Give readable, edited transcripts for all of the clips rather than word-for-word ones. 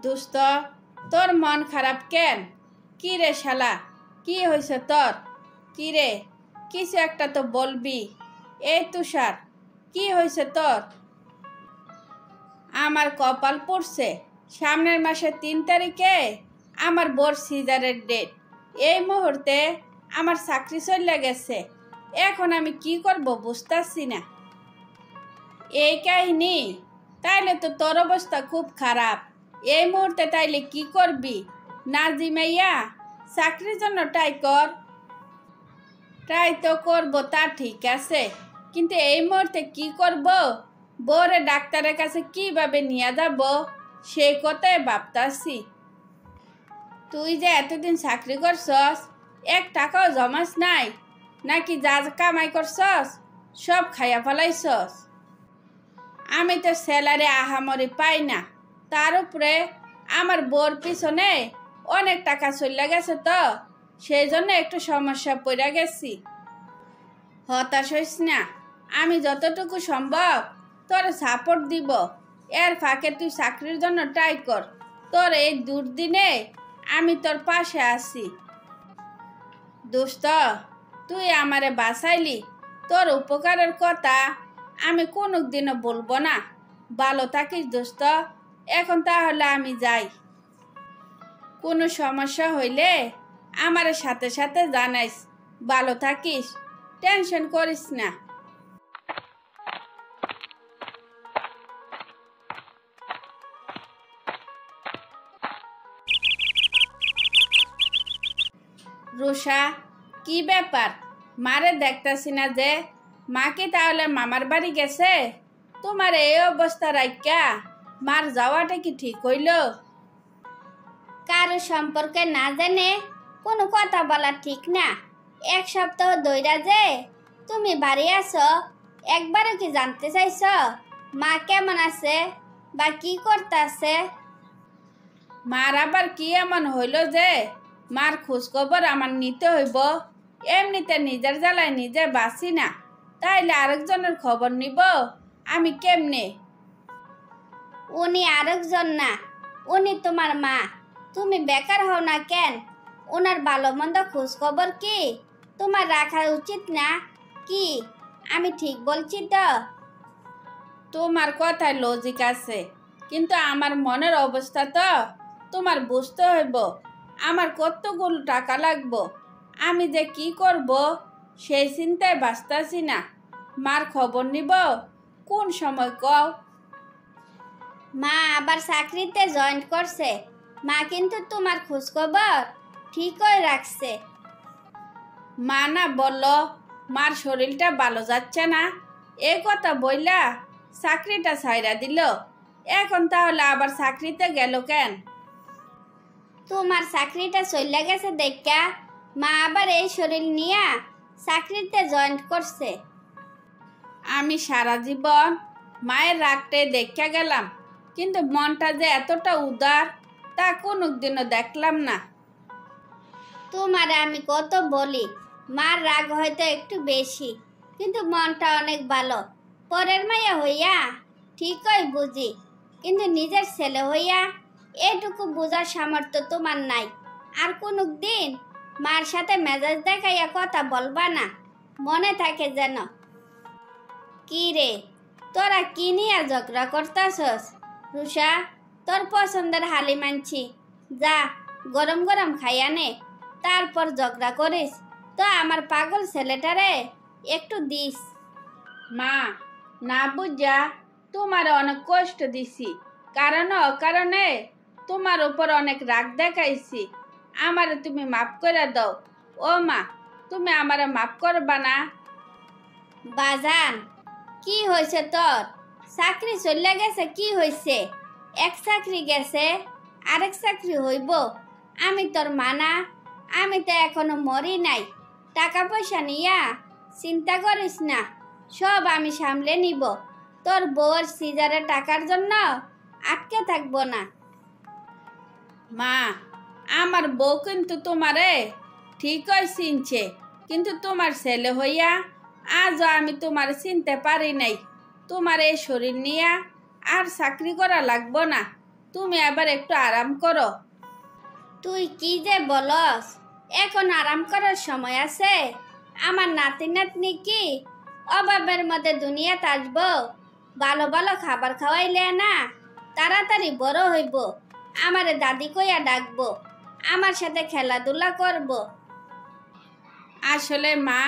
দোস্ত, তোর মন খারাপ কেন? কি রে শালা, কি হয়েছে তোর? কি রে, কিছু একটা তো বলবি। এই তুষার, কি হয়েছে তোর? আমার কপাল পড়ছে, সামনের মাসের 3 তারিখে আমার বোর সিজারের ডেট। এই মুহূর্তে আমার চাকরি চলে গেছে। এখন আমি কি করব বুঝতেছি না। এই কাহিনী? তাইলে তো তোর অবস্থা খুব খারাপ। এই মুহূর্তে তাইলে কি করবি? নাজিমাইয়া, চাকরির জন্য ট্রাই কর। ট্রাই তো করবো, তা ঠিক আছে, কিন্তু এই মুহূর্তে কি করব? বউরে ডাক্তারের কাছে কিভাবে নিয়ে যাব সেই কথাই ভাবতাছি। তুই যে এতদিন চাকরি করছস, 1 টাকাও জমাস নাই নাকি? যা যা কামাই করছস সব খাইয়া ফেলাইছস। আমি তো স্যালারি আহামরি পাই না, তার উপরে আমার বউর পিছনে অনেক টাকা চলে গেছে, তো সেই জন্য একটু সমস্যা পড়ে গেছি। হতাশ হইস না, আমি যতটুকু সম্ভব তোর সাপোর্ট দিব। এর ফাঁকে তুই চাকরির জন্য ট্রাই কর। তোর এই দুর্দিনে আমি তোর পাশে আছি। দোস্ত, তুই আমারে বাঁচাইলি, তোর উপকারের কথা আমি কোনোদিনও বলবো না। ভালো থাকিস দোস্ত। এখন তাহলে আমি যাই। কোনো সমস্যা হইলে আমার সাথে সাথে জানাইস। ভালো থাকিস, টেনশন করিস না। রুষা, কি ব্যাপার? মারে দেখতাছি না যে। মা কি তাহলে মামার বাড়ি গেছে? তোমার এই অবস্থা রাইকা মার যাওয়াটা কি ঠিক হইল? কারো সম্পর্কে না জেনে কোনো কথা বলা ঠিক না। 1 সপ্তাহ ধইরা যে তুমি বাড়ি আছো, একবারও কি জানতে চাইছ মা কেমন আছে বা কি করতেছে? মার আবার কি এমন হইল যে মার খোঁজ খবর আমার নিতে হইব? এমনিতে নিজের জ্বালায় নিজে বাঁচি না, তাইলে আরেকজনের খবর নিব আমি কেমনে? উনি আরেকজন না, উনি তোমার মা। তুমি বেকার হও না কেন? ওনার ভালো মন্দ খোঁজ খবর কি তোমার রাখা উচিত না কি? আমি ঠিক বলছি তো? তোমার কথায় লজিক আছে, কিন্তু আমার মনের অবস্থা তো তোমার বুঝতে হইব। আমার কতগুলো টাকা লাগবো, আমি যে কি করব সেই চিন্তায় বাঁচতাছি না। মার খবর নিব কোন সময় কও? মা আবার চাকরিতে জয়েন করছে। মা কিন্তু তোমার খোঁজ খবর ঠিকই রাখছে। মা না বলল মার শরীরটা ভালো যাচ্ছে না, এ কথা বইলা চাকরিটা ছাইরা দিল। এখন তাহলে আবার চাকরিতে গেল কেন? তোমার চাকরিটা চলে গেছে দেখা মা আবার এই শরীর নিয়ে চাকরিতে জয়েন করছে। আমি সারা জীবন মায়ের রাগটাই দেখা গেলাম, কিন্তু মনটা যে এতটা উদার তা কোনোদিনও দেখলাম না। তোমারে আমি কত বলি, মার রাগ হয়তো একটু বেশি, কিন্তু মনটা অনেক ভালো। পরের মাইয়া হইয়া ঠিকই বুঝি, কিন্তু নিজের ছেলে হইয়া এটুকু বোঝার সামর্থ্য তোমার নাই। আর কোনো দিন মার সাথে মেজাজ দেখাইয়া কথা বলবা না, মনে থাকে যেন। কি রে, তোরা কি নিয়ে ঝগড়া করতাছস? রুষা, তোর পছন্দের হালি মানছি, যা গরম গরম খাইয়া নে, তারপর ঝগড়া করিস তো আমার পাগল ছেলেটারে একটু দিস। মা, না বুঝা তোমার অনেক কষ্ট দিছি, কারণ অকারণে তোমার উপর অনেক রাগ দেখাইছি। আমারে তুমি মাফ করে দাও। ও মা, তুমি আমারে মাফ করবা না? বাজান, কি হয়েছে তোর? চাকরি চলে গেছে, কি হয়েছে? এক চাকরি গেছে, আরেক চাকরি হইব। আমি তোর মানা, আমি তো এখনো মরি নাই। টাকা পয়সা নিয়া চিন্তা করিস না, সব আমি সামলে নিব। তোর বউর সিজারের টাকার জন্য আটকে থাকবো না। মা, আমার বউ কিন্তু তোমারে ঠিকই চিনছে, কিন্তু তোমার ছেলে হইয়া আজও আমি তোমার চিনতে পারি নাই। তোমার এই শরীর নিয়া আর চাকরি করা লাগবো না। তুমি আবার একটু আরাম করো। তুই কি যে বলস, এখন আরাম করার সময় আছে? আমার নাতি নাতনি কি অভাবের মধ্যে দুনিয়াতে আসবো? ভালো ভালো খাবার খাওয়াইলে না তাড়াতাড়ি বড় হইব, আমারে দাদি কইয়া ডাকবো, আমার সাথে খেলাধুলা করব। আসলে মা,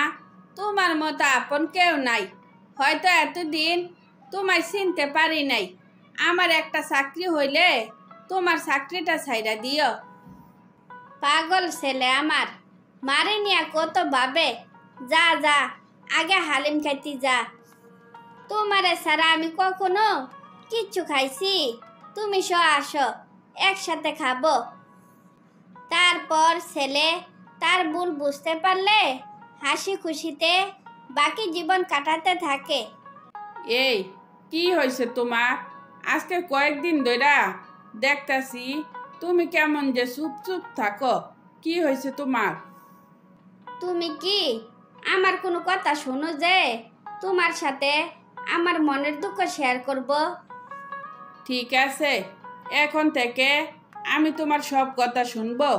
তোমার মতো আপন কেউ নাই। হয়তো এতদিন তোমায় চিনতে পারি নাই। আমার একটা চাকরি হইলে তোমার চাকরিটা ছাইড়া দিও। পাগল ছেলে আমার, মারে নিয়া কত ভাবে। যা যা, আগে হালিম খাইতে যা। তোমারে ছাড়া আমি কখনো কিচ্ছু খাইছি? তুমি আসো, একসাথে খাবো। তারপর ছেলে তার ভুল বুঝতে পারলে হাসি খুশিতে বাকি জীবন কাটাতে থাকে। এই, কি হয়েছে তোমার? আজকে কয়েকদিন ধইরা দেখতাছি তুমি কেমন যে চুপ চুপ থাকো। কি হয়েছে তোমার? তুমি কি আমার কোনো কথা শোনো যে তোমার সাথে আমার মনের দুঃখ শেয়ার করব? ঠিক আছে, এখন থেকে আমি তোমার সব কথা শুনবো।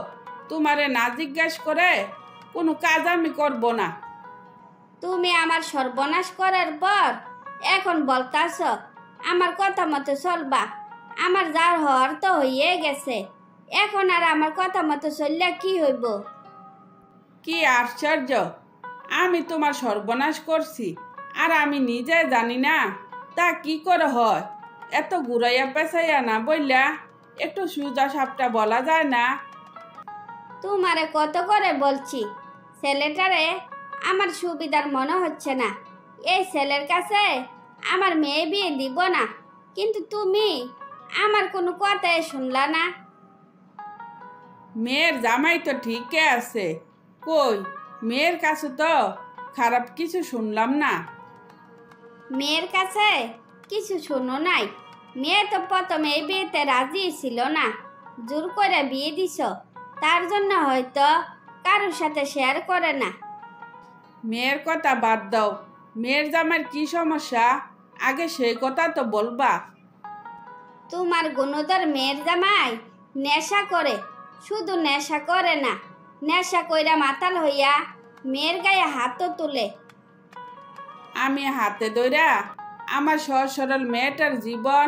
তোমারে না জিজ্ঞাসা করে কোনো কাজ আমি করব না। তুমি আমার সর্বনাশ করার পর এখন বলতাছ আমার কথা মতো চলবা। আমার যার হওয়ার তো হইয়ে গেছে, এখন আর আমার কথা মতো চললে কি হইব? কি আশ্চর্য! আমি তোমার সর্বনাশ করছি আর আমি নিজে জানি না, তা কি করে হয়? এত ঘুরাইয়া পেঁচাইয়া না বললা একটু সোজা সাপটা বলা যায় না? তোমারে কত করে বলছি, ছেলেটারে আমার সুবিধার মনে হচ্ছে না। এই ছেলের কাছে আমার মেয়ে বিয়ে দিব না, কিন্তু তুমি আমার কোনো কথাই শুনলা না। মেয়ের জামাই তো ঠিকই আছে। কই, মেয়ের কাছে তো খারাপ কিছু শুনলাম না। মেয়ের কাছে কিছু শুনো নাই? মেয়ে তো প্রথমে এই বিয়েতে রাজি ছিল না, জোর করে বিয়ে দিছ। তার জন্য হয়তো কারোর সাথে শেয়ার করে না। মেয়ের কথা বাদ দাও, মেয়ের জামাইয়ের কি সমস্যা আগে সেই কথা তো বলবা। তোমার গুণধর মেয়ের জামাই নেশা করে, শুধু নেশা করে না, নেশা কইরা মাতাল হইয়া মেয়ের গায়ে হাতও তুলে। আমি হাতে ধইরা আমার সহজ সরল মেয়েটার জীবন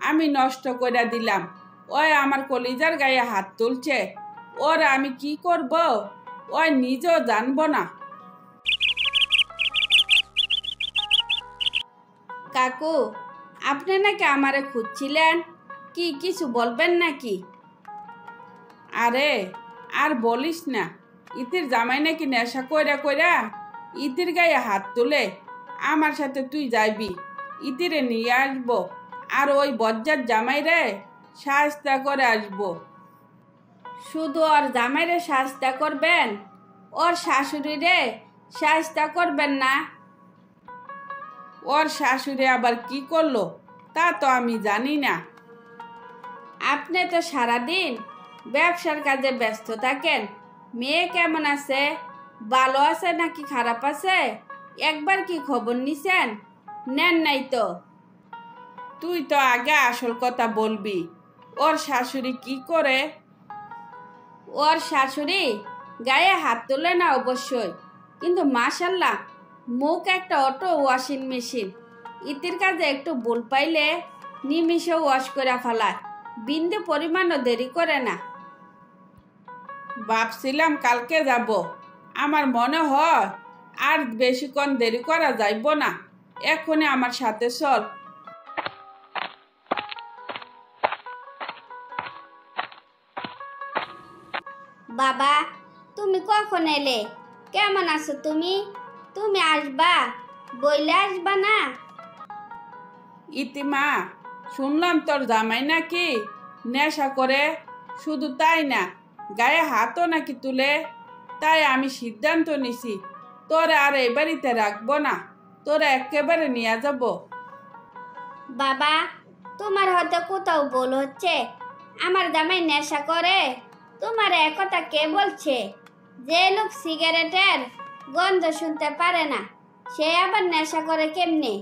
আমি নষ্ট কইরা দিলাম। ওই আমার কলিজার গায়ে হাত তুলছে, ওর আমি কি করব ওই নিজেও জানবো না। কাকু, আপনি নাকি আমারে খুঁজছিলেন? কি কিছু বলবেন নাকি? আরে আর বলিস না, ইতির জামাই নাকি নেশা কইরা কইরা ইতির গায়ে হাত তুলে। আমার সাথে তুই যাইবি, ইতিরে নিয়ে আসবো আর ওই বজ্জার জামাইরে শায়েস্তা করে আসবো। শুধু ওর জামাইরে শায়েস্তা করবেন, ওর শাশুড়িরে শায়েস্তা করবেন না? ওর শাশুড়ি আবার কি করলো তা তো আমি জানি না। আপনি তো সারাদিন ব্যবসার কাজে ব্যস্ত থাকেন। মেয়ে কেমন আছে, ভালো আছে নাকি খারাপ আছে, একবার কি খবর নিছেন? নেন নাই তো। তুই তো আগে আসল কথা বলবি, ওর শাশুড়ি কি করে? ওর শাশুড়ি গায়ে হাত তোলে না অবশ্যই, কিন্তু মাশাল্লাহ মুখ একটা অটো ওয়াশিং মেশিন। ইতির কাজে একটু ভুল পাইলে নিমিষে ওয়াশ করে ফেলায়, বিন্দু পরিমাণও দেরি করে না। ভাবছিলাম কালকে যাব, আমার মনে হয় আর বেশিক্ষণ দেরি করা যাইব না। এখনই আমার সাথে চল। বাবা, তুমি কখন এলে? কেমন আছো তুমি? তুমি আসবা, বইলে আসবা না? ইতিমা, শুনলাম তোর জামাই নাকি নেশা করে, শুধু তাই না গায়ে হাতও নাকি তুলে। তাই আমি সিদ্ধান্ত নিছি তোরা আর এই বাড়িতে রাখবো না, তোরা একেবারে নিয়ে যাব। বাবা, তোমার হয়তো কোথাও ভুল হচ্ছে। আমার জামাই নেশা করে তোমার একথা কে বলছে? যে লোক সিগারেটের গন্ধ শুনতে পারে না, সে আবার নেশা করে কেমনে?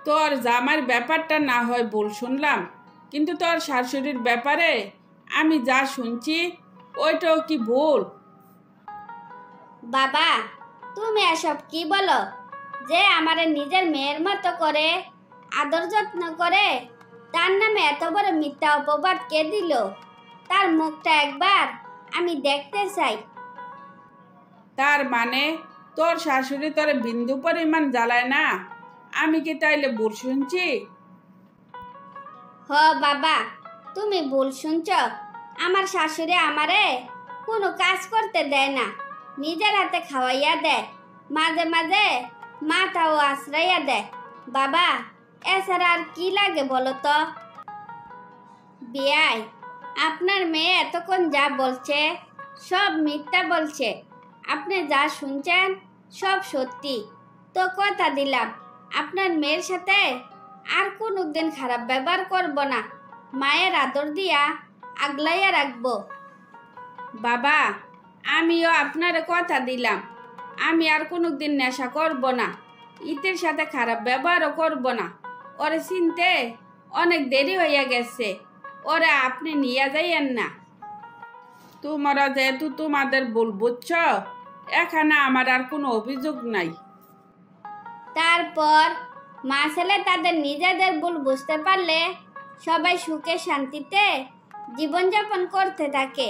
তোর জামার ব্যাপারটা না হয় ভুল শুনলাম, কিন্তু তোর শাশুড়ির ব্যাপারে আমি যা শুনছি ওইটাও কি ভুল? বাবা, তুমি এসব কি বলো? যে আমারে নিজের মেয়ের মতো করে আদর যত্ন করে, তার নামে এত বড় মিথ্যা অপবাদ কে দিল? তার মুখটা একবার আমি দেখতে চাই। তার মানে তোর শাশুড়ি তোর বিন্দু পরিমাণ জ্বালায় না? আমি কি তাইলে ভুল শুনছি? হ বাবা, তুমি ভুল শুনছ। আমার শাশুড়ি আমারে কোনো কাজ করতে দেয় না, নিজের হাতে খাওয়াইয়া দেয়, মাঝে মাঝে মাথাও আশ্রয়া দেয়। বাবা, এছাড়া আর কি লাগে বলো তো? বিয়াই, আপনার মেয়ে এতক্ষণ যা বলছে সব মিথ্যা বলছে। আপনি যা শুনছেন সব সত্যি। তো কথা দিলাম, আপনার মেয়ের সাথে আর কোনোদিন খারাপ ব্যবহার করব না, মায়ের আদর দিয়া আগলাইয়া রাখবো। বাবা, আমিও আপনার কথা দিলাম, আমি আর কোনোদিন নেশা করব না, ইতের সাথে খারাপ ব্যবহারও করব না। ওরে চিনতে অনেক দেরি হইয়া গেছে, ওরে আপনি নিয়ে যাইয়েন না। তোমরা যেহেতু তোমাদের ভুল বুঝছ, এখানে আমার আর কোনো অভিযোগ নাই। তারপর মা ছেলে তাদের নিজেদের ভুল বুঝতে পারলে সবাই সুখে শান্তিতে জীবনযাপন করতে থাকে।